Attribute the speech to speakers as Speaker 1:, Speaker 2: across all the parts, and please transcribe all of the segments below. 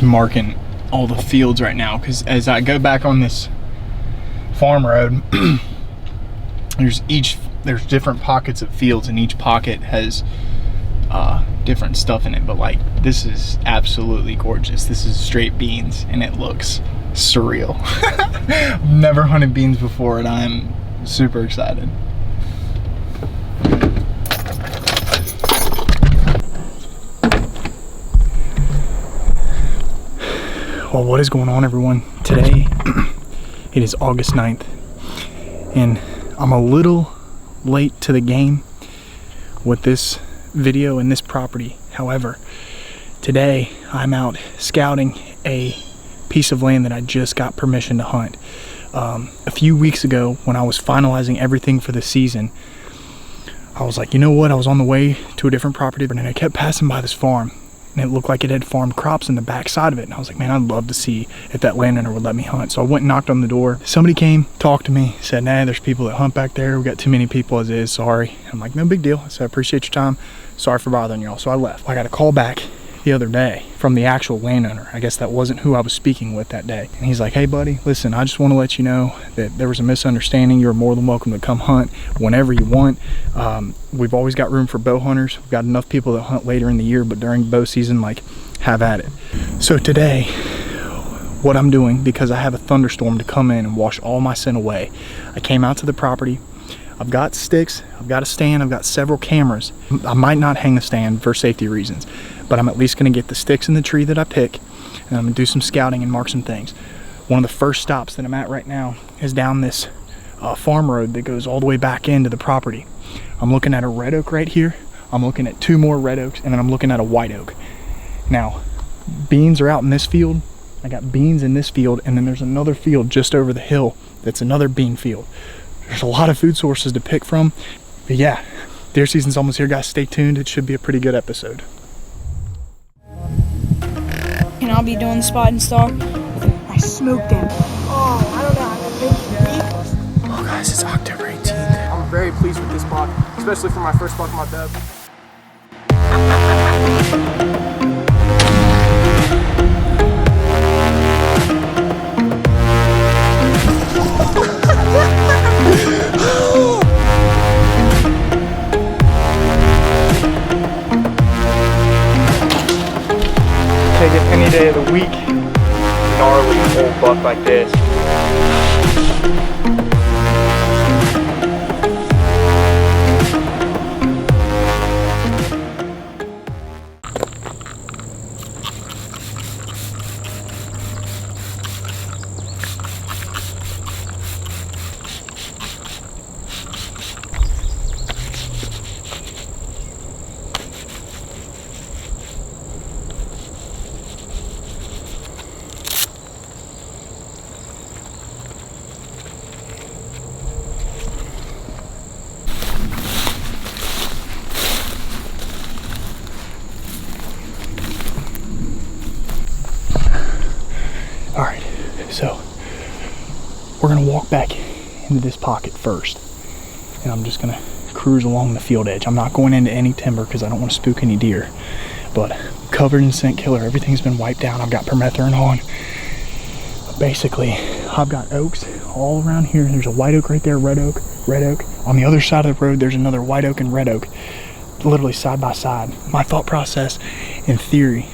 Speaker 1: marking all the fields right now, because as I go back on this farm road, there's different pockets of fields, and each pocket has different stuff in it. But like, this is absolutely gorgeous. This is straight beans, and it looks surreal. I've never hunted beans before, and I'm super excited. Well, what is going on, everyone? Today it is August 9th, and I'm a little late to the game with this video and this property. However, today I'm out scouting a piece of land that I just got permission to hunt. A few weeks ago, when I was finalizing everything for the season, I was like, you know what, I was on the way to a different property, and I kept passing by this farm, and it looked like it had farmed crops in the back side of it. And I was like, man, I'd love to see if that landowner would let me hunt. So I went and knocked on the door. Somebody came, talked to me, said, nah, there's people that hunt back there. We got too many people as is, sorry. I'm like, no big deal. I said, I appreciate your time. Sorry for bothering y'all. So I left. I got a call back the other day from the actual landowner. I guess that wasn't who I was speaking with that day. And he's like, hey buddy, listen, I just want to let you know that there was a misunderstanding. You're more than welcome to come hunt whenever you want. We've always got room for bow hunters. We've got enough people that hunt later in the year, but during bow season, like, have at it. So today, what I'm doing, because I have a thunderstorm to come in and wash all my scent away, I came out to the property. I've got sticks, I've got a stand, I've got several cameras. I might not hang the stand for safety reasons, but I'm at least gonna get the sticks in the tree that I pick, and I'm gonna do some scouting and mark some things. One of the first stops that I'm at right now is down this farm road that goes all the way back into the property. I'm looking at a red oak right here. I'm looking at two more red oaks, and then I'm looking at a white oak. Now, beans are out in this field. I got beans in this field, and then there's another field just over the hill that's another bean field. There's a lot of food sources to pick from. But yeah, deer season's almost here, guys. Stay tuned. It should be a pretty good episode.
Speaker 2: And I'll be doing the spot and stalk. I smoked him. Oh, I don't know.
Speaker 1: Oh guys, it's October 18th.
Speaker 3: I'm very pleased with this spot, especially for my first buck of my dub.
Speaker 1: Take it any day of the week. Gnarly old buck like this. All right, so we're gonna walk back into this pocket first, and I'm just gonna cruise along the field edge. I'm not going into any timber because I don't want to spook any deer, but covered in scent killer. Everything's been wiped down. I've got permethrin on. But basically, I've got oaks all around here. There's a white oak right there, red oak, red oak. On the other side of the road, there's another white oak and red oak, literally side by side. My thought process in theory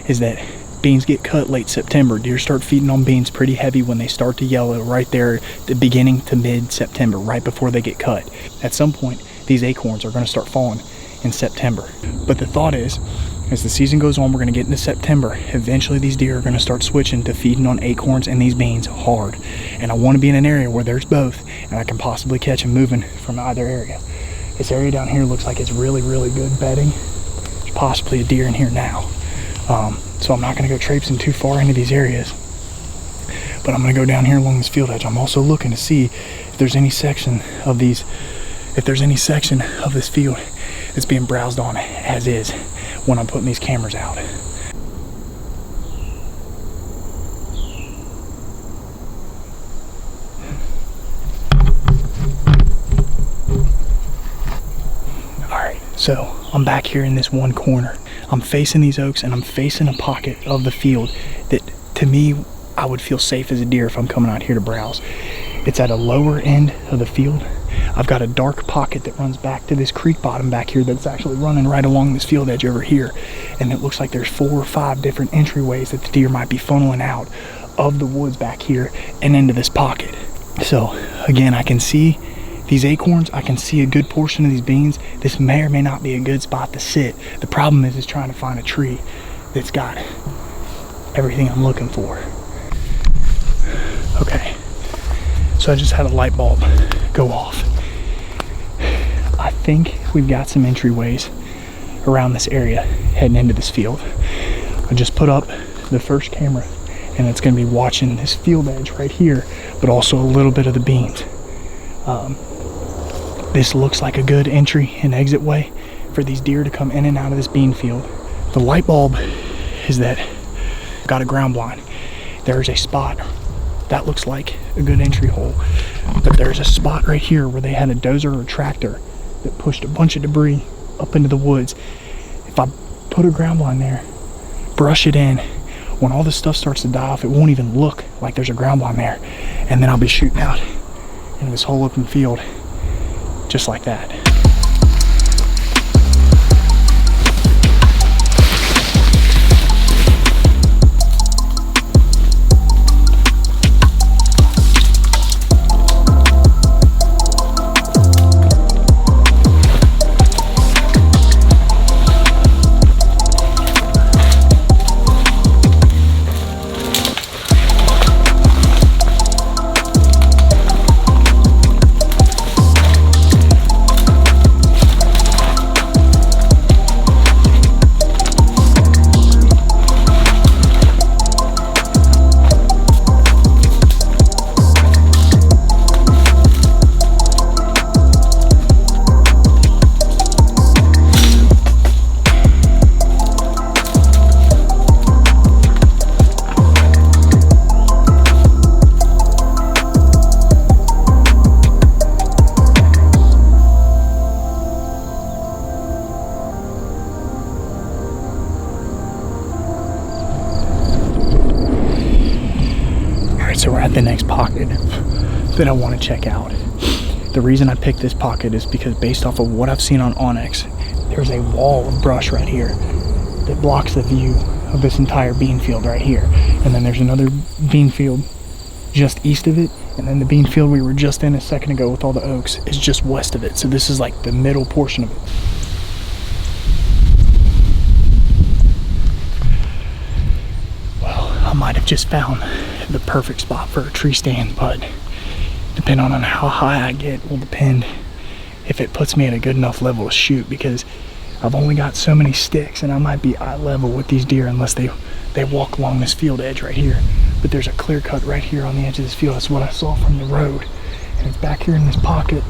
Speaker 1: is that beans get cut late September. Deer start feeding on beans pretty heavy when they start to yellow right there at the beginning to mid-September, right before they get cut. At some point, these acorns are going to start falling in September. But the thought is, as the season goes on, we're going to get into September. Eventually, these deer are going to start switching to feeding on acorns and these beans hard. And I want to be in an area where there's both, and I can possibly catch them moving from either area. This area down here looks like it's really, really good bedding. There's possibly a deer in here now. So I'm not going to go traipsing too far into these areas, but I'm going to go down here along this field edge. I'm also looking to see if there's any section of these, if there's any section of this field that's being browsed on as is when I'm putting these cameras out. All right, so I'm back here in this one corner. I'm facing these oaks and I'm facing a pocket of the field that, to me, I would feel safe as a deer if I'm coming out here to browse. It's at a lower end of the field. I've got a dark pocket that runs back to this creek bottom back here that's actually running right along this field edge over here. And it looks like there's 4 or 5 different entryways that the deer might be funneling out of the woods back here and into this pocket. So again, I can see these acorns, I can see a good portion of these beans. This may or may not be a good spot to sit. The problem is trying to find a tree that's got everything I'm looking for. Okay, so I just had a light bulb go off. I think we've got some entryways around this area heading into this field. I just put up the first camera and it's gonna be watching this field edge right here, but also a little bit of the beans. This looks like a good entry and exit way for these deer to come in and out of this bean field. The light bulb is that I've got a ground blind. There's a spot that looks like a good entry hole, but there's a spot right here where they had a dozer or tractor that pushed a bunch of debris up into the woods. If I put a ground blind there, brush it in, when all this stuff starts to die off, it won't even look like there's a ground blind there. And then I'll be shooting out into this whole open field just like that. So we're at the next pocket that I want to check out. The reason I picked this pocket is because based off of what I've seen on Onyx, there's a wall of brush right here that blocks the view of this entire bean field right here. And then there's another bean field just east of it, and then the bean field we were just in a second ago with all the oaks is just west of it. So this is like the middle portion of it. Well, I might have just found the perfect spot for a tree stand, but depending on how high I get will depend if it puts me at a good enough level to shoot, because I've only got so many sticks and I might be eye level with these deer unless they walk along this field edge right here. But there's a clear cut right here on the edge of this field. That's what I saw from the road, and it's back here in this pocket,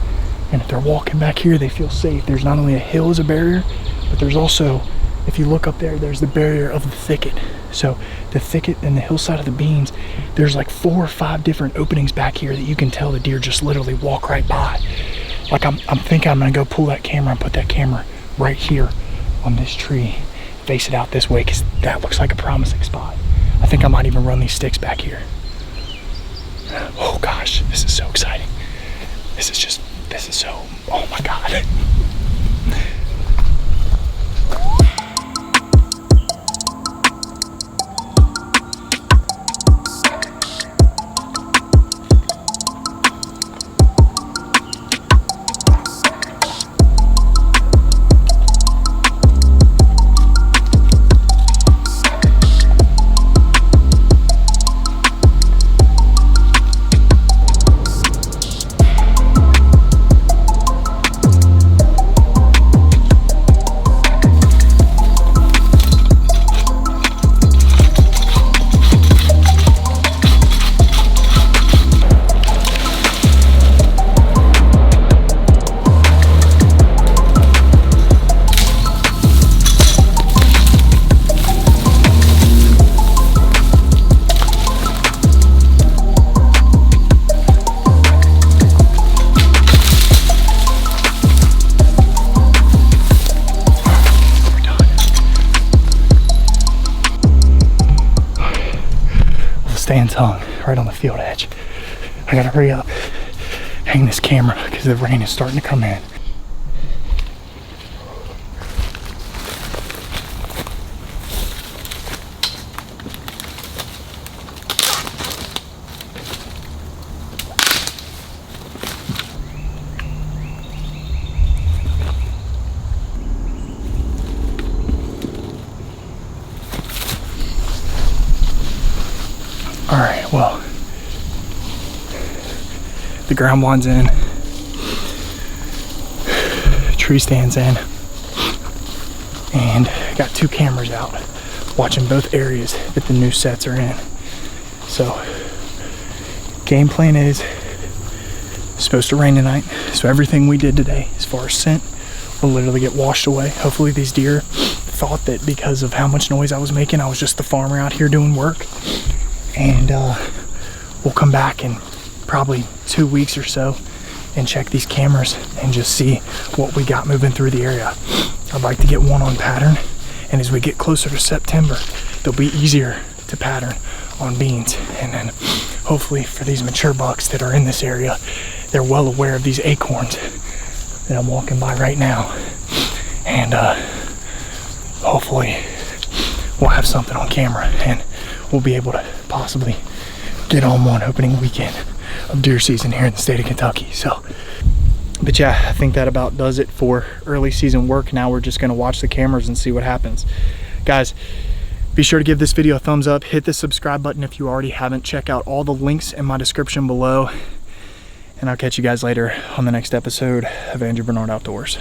Speaker 1: and if they're walking back here they feel safe. There's not only a hill as a barrier, but there's also, if you look up there, there's the barrier of the thicket. So the thicket and the hillside of the beans, there's like 4 or 5 different openings back here that you can tell the deer just literally walk right by. Like I'm thinking I'm gonna go pull that camera and put that camera right here on this tree, face it out this way, because that looks like a promising spot. I think I might even run these sticks back here. Oh gosh, this is so exciting. This is so, oh my God. stands hung right on the field edge. I gotta hurry up, hang this camera because the rain is starting to come in. All right, well, the ground blinds in, tree stands in, and got 2 cameras out watching both areas that the new sets are in. So game plan is it's supposed to rain tonight, so everything we did today as far as scent will literally get washed away. Hopefully these deer thought that because of how much noise I was making, I was just the farmer out here doing work. And we'll come back in probably 2 weeks or so and check these cameras and just see what we got moving through the area. I'd like to get one on pattern, and as we get closer to September, they'll be easier to pattern on beans. And then hopefully for these mature bucks that are in this area, they're well aware of these acorns that I'm walking by right now. And hopefully we'll have something on camera and we'll be able to possibly get on one opening weekend of deer season here in the state of Kentucky. So, but yeah, I think that about does it for early season work. Now we're just gonna watch the cameras and see what happens. Guys, be sure to give this video a thumbs up, hit the subscribe button if you already haven't, check out all the links in my description below, and I'll catch you guys later on the next episode of Andrew Bernard Outdoors.